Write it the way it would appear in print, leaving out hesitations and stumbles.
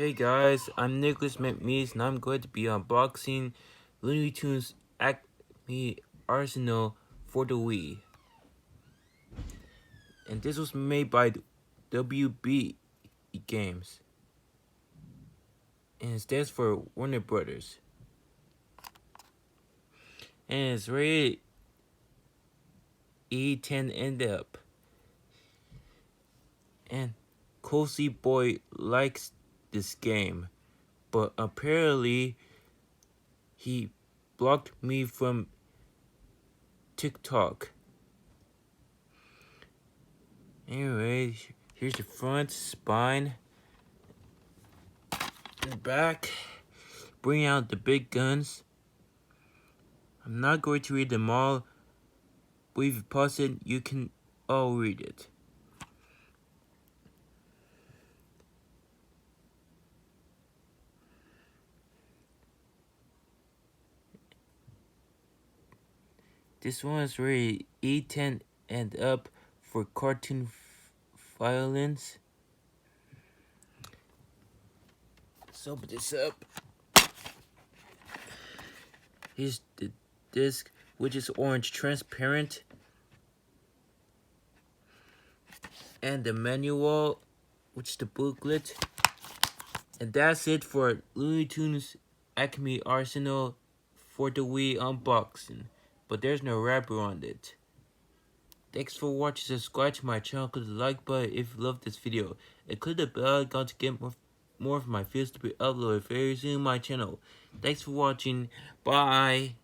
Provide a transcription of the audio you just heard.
Hey guys, I'm Nicholas McMees and I'm going to be unboxing Looney Tunes Acme Arsenal for the Wii. And this was made by WB Games. And it stands for Warner Brothers. And it's rated E10 and up. And Cozy Boy likes this game, but apparently he blocked me from TikTok. Anyway, here's the front, spine, and back. Bring out the big guns. I'm not going to read them all, but if you pause it, you can all read it. This one is rated E10 and up for cartoon violence. Let's open this up. Here's the disc, which is orange transparent. And the manual, which is the booklet. And that's it for Looney Tunes Acme Arsenal for the Wii unboxing. But there's no wrapper on it. Thanks for watching. Subscribe to my channel, click the like button if you love this video, and click the bell icon to get more of my videos to be uploaded very soon on my channel. Thanks for watching. Bye.